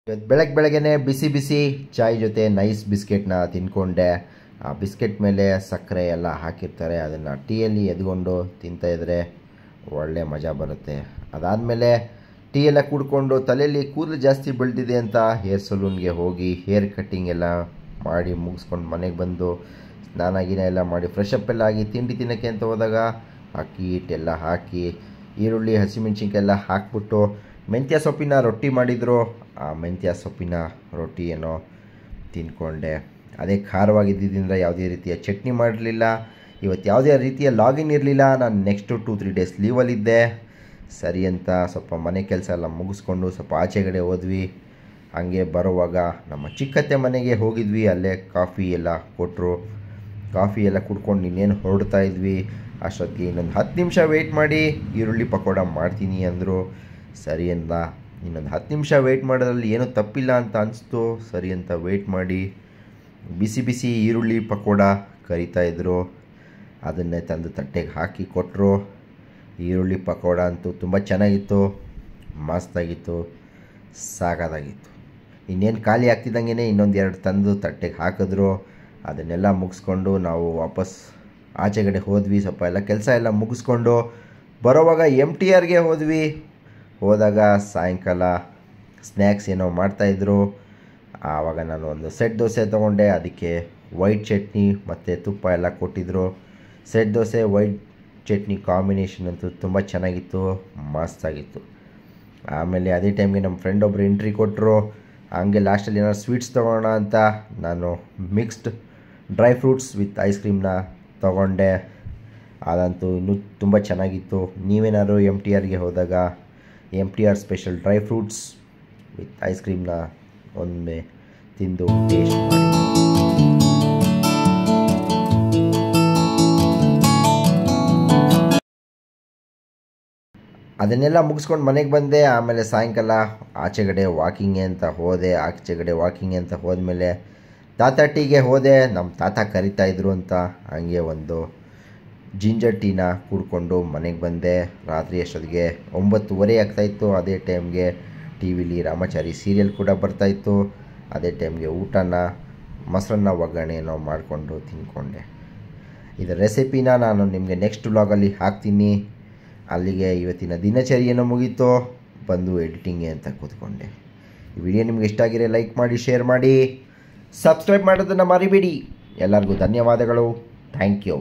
ಇವತ್ತು ಬೆಳಗ್ಗೆನೆ ಬಿಸಿ ಬಿಸಿ ಚಾಯ್ ಜೊತೆ ನೈಸ್ ಬಿಸ್ಕೆಟ್ನ ತಿನ್ಕೊಂಡೆ. ಆ ಬಿಸ್ಕೆಟ್ ಮೇಲೆ ಸಕ್ಕರೆ ಎಲ್ಲ ಹಾಕಿರ್ತಾರೆ, ಅದನ್ನು ಟೀಯಲ್ಲಿ ಎದ್ಕೊಂಡು ತಿಂತಾಯಿದ್ರೆ ಒಳ್ಳೆ ಮಜಾ ಬರುತ್ತೆ. ಅದಾದಮೇಲೆ ಟೀ ಎಲ್ಲ ಕುಡ್ಕೊಂಡು ತಲೆಯಲ್ಲಿ ಕೂದಲು ಜಾಸ್ತಿ ಬೆಳೆದಿದೆ ಅಂತ ಹೇರ್ ಸಲೂನ್ಗೆ ಹೋಗಿ ಹೇರ್ ಕಟ್ಟಿಂಗ್ ಎಲ್ಲ ಮಾಡಿ ಮುಗಿಸ್ಕೊಂಡು ಮನೆಗೆ ಬಂದು ಸ್ನಾನ ಗಿನ ಎಲ್ಲ ಮಾಡಿ ಫ್ರೆಶ್ ಅಪ್ ಎಲ್ಲ ಆಗಿ ತಿಂಡಿ ತಿನ್ನೋಕ್ಕೆ ಅಂತ ಹೋದಾಗ ಅಕ್ಕಿ ಹಿಟ್ಟೆಲ್ಲ ಹಾಕಿ ಈರುಳ್ಳಿ ಹಸಿಮೆಣ್ಸಿನ್ಕಾಯಿ ಎಲ್ಲ ಹಾಕ್ಬಿಟ್ಟು ಮೆಂತ್ಯ ಸೊಪ್ಪಿನ ರೊಟ್ಟಿ ಮಾಡಿದರು. ಆ ಮೆಂತ್ಯ ಸೊಪ್ಪಿನ ರೊಟ್ಟಿ ಏನೋ ತಿಂದ್ಕೊಂಡೆ. ಅದೇ ಖಾರವಾಗಿದ್ದರಿಂದ ಯಾವುದೇ ರೀತಿಯ ಚಟ್ನಿ ಮಾಡಲಿಲ್ಲ. ಇವತ್ತು ಯಾವುದೇ ರೀತಿಯ ಲಾಗಿನ್ ಇರಲಿಲ್ಲ. ನಾನು ನೆಕ್ಸ್ಟು 2-3 ಡೇಸ್ ಲೀವಲ್ಲಿದ್ದೆ. ಸರಿ ಅಂತ ಸ್ವಲ್ಪ ಮನೆ ಕೆಲಸ ಎಲ್ಲ ಮುಗಿಸ್ಕೊಂಡು ಸ್ವಲ್ಪ ಆಚೆಗಡೆ ಹೋದ್ವಿ. ಹಾಗೆ ಬರುವಾಗ ನಮ್ಮ ಚಿಕ್ಕತ್ತೆ ಮನೆಗೆ ಹೋಗಿದ್ವಿ. ಅಲ್ಲೇ ಕಾಫಿ ಎಲ್ಲ ಕೊಟ್ಟರು. ಕಾಫಿ ಎಲ್ಲ ಕುಡ್ಕೊಂಡು ಇನ್ನೇನು ಹೊರಡ್ತಾ ಇದ್ವಿ. ಅಷ್ಟೊತ್ತಿಗೆ ಇನ್ನೊಂದು 10 ನಿಮಿಷ ವೆಯ್ಟ್ ಮಾಡಿ ಈರುಳ್ಳಿ ಪಕೋಡ ಮಾಡ್ತೀನಿ ಅಂದರು. ಸರಿ ಅಂತ ಇನ್ನೊಂದು 10 ನಿಮಿಷ ವೆಯ್ಟ್ ಮಾಡೋದ್ರಲ್ಲಿ ಏನೂ ತಪ್ಪಿಲ್ಲ ಅಂತ ಅನಿಸ್ತು. ಸರಿ ಅಂತ ವೆಯ್ಟ್ ಮಾಡಿ ಬಿಸಿ ಬಿಸಿ ಈರುಳ್ಳಿ ಪಕೋಡ ಕರಿತಾಯಿದ್ರು. ಅದನ್ನೇ ತಂದು ತಟ್ಟೆಗೆ ಹಾಕಿ ಕೊಟ್ಟರು. ಈರುಳ್ಳಿ ಪಕೋಡ ಅಂತೂ ತುಂಬ ಚೆನ್ನಾಗಿತ್ತು, ಮಸ್ತಾಗಿತ್ತು, ಸಾಕಾಗಿತ್ತು. ಇನ್ನೇನು ಖಾಲಿ ಆಗ್ತಿದ್ದಂಗೆ ಇನ್ನೊಂದು 2 ತಂದು ತಟ್ಟೆಗೆ ಹಾಕಿದ್ರು. ಅದನ್ನೆಲ್ಲ ಮುಗಿಸ್ಕೊಂಡು ನಾವು ವಾಪಸ್ ಆಚೆಗಡೆ ಹೋದ್ವಿ. ಸ್ವಲ್ಪ ಎಲ್ಲ ಕೆಲಸ ಎಲ್ಲ ಮುಗಿಸ್ಕೊಂಡು ಬರೋವಾಗ MTRಗೆ ಹೋದ್ವಿ. ಹೋದಾಗ ಸಾಯಂಕಾಲ ಸ್ನ್ಯಾಕ್ಸ್ ಏನೋ ಮಾಡ್ತಾಯಿದ್ರು. ಆವಾಗ ನಾನು ಒಂದು ಸೆಟ್ ದೋಸೆ ತೊಗೊಂಡೆ. ಅದಕ್ಕೆ ವೈಟ್ ಚಟ್ನಿ ಮತ್ತು ತುಪ್ಪ ಎಲ್ಲ ಕೊಟ್ಟಿದ್ದರು. Set dosa white chutney combination ಅಂತೂ ತುಂಬ ಚೆನ್ನಾಗಿತ್ತು, ಮಸ್ತಾಗಿತ್ತು. ಆಮೇಲೆ ಅದೇ ಟೈಮ್ಗೆ ನಮ್ಮ ಫ್ರೆಂಡ್ ಒಬ್ಬರು ಎಂಟ್ರಿ ಕೊಟ್ಟರು. ಹಂಗೆ ಲಾಸ್ಟಲ್ಲಿ ಏನಾದ್ರು ಸ್ವೀಟ್ಸ್ ತೊಗೊಳ್ಳೋಣ ಅಂತ ನಾನು mixed dry fruits with ice ಕ್ರೀಮ್ನ ತೊಗೊಂಡೆ. ಅದಂತೂ ಇನ್ನೂ ತುಂಬ ಚೆನ್ನಾಗಿತ್ತು. ನೀವೇನಾದ್ರು MTRಗೆ ಹೋದಾಗ MTR special dry fruits with ice ಕ್ರೀಮ್ನ ಒಮ್ಮೆ ತಿಂದು ಟೇಸ್ಟ್ ಮಾಡಿ. ಅದನ್ನೆಲ್ಲ ಮುಗಿಸ್ಕೊಂಡು ಮನೆಗೆ ಬಂದೆ. ಆಮೇಲೆ ಸಾಯಂಕಾಲ ಆಚೆಗಡೆ ವಾಕಿಂಗ್ಗೆ ಅಂತ ಹೋದೆ. ಆಚೆಗಡೆ ವಾಕಿಂಗ್ ಅಂತ ಹೋದ್ಮೇಲೆ ತಾತ ಟೀಗೆ ಹೋದೆ. ನಮ್ಮ ತಾತ ಕರಿತಾಯಿದ್ರು ಅಂತ ಹಂಗೆ ಒಂದು ಜಿಂಜರ್ ಟೀನ ಕುಡ್ಕೊಂಡು ಮನೆಗೆ ಬಂದೆ. ರಾತ್ರಿ ಅಷ್ಟೊತ್ತಿಗೆ 9:30 ಆಗ್ತಾಯಿತ್ತು. ಅದೇ ಟೈಮ್ಗೆ ಟಿ ವಿಲಿ ರಾಮಾಚಾರಿ ಸೀರಿಯಲ್ ಕೂಡ ಬರ್ತಾಯಿತ್ತು. ಅದೇ ಟೈಮ್ಗೆ ಊಟನ ಮೊಸರನ್ನ ಒಗ್ಗರಣೆನೋ ಮಾಡಿಕೊಂಡು ತಿಂದ್ಕೊಂಡೆ. ಇದರ ರೆಸಿಪಿನ ನಾನು ನಿಮಗೆ ನೆಕ್ಸ್ಟ್ ವ್ಲಾಗಲ್ಲಿ ಹಾಕ್ತೀನಿ. ಅಲ್ಲಿಗೆ ಇವತ್ತಿನ ದಿನಚರಿಯನ್ನು ಮುಗೀತು. ಬಂದು ಎಡಿಟಿಂಗ್ಗೆ ಅಂತ ಕೂತ್ಕೊಂಡೆ. ಈ ವಿಡಿಯೋ ನಿಮ್ಗೆ ಇಷ್ಟ ಆಗಿರೆ ಲೈಕ್ ಮಾಡಿ, ಶೇರ್ ಮಾಡಿ, ಸಬ್ಸ್ಕ್ರೈಬ್ ಮಾಡೋದನ್ನು ಮರಿಬೇಡಿ. ಎಲ್ಲರಿಗೂ ಧನ್ಯವಾದಗಳು. Thank you.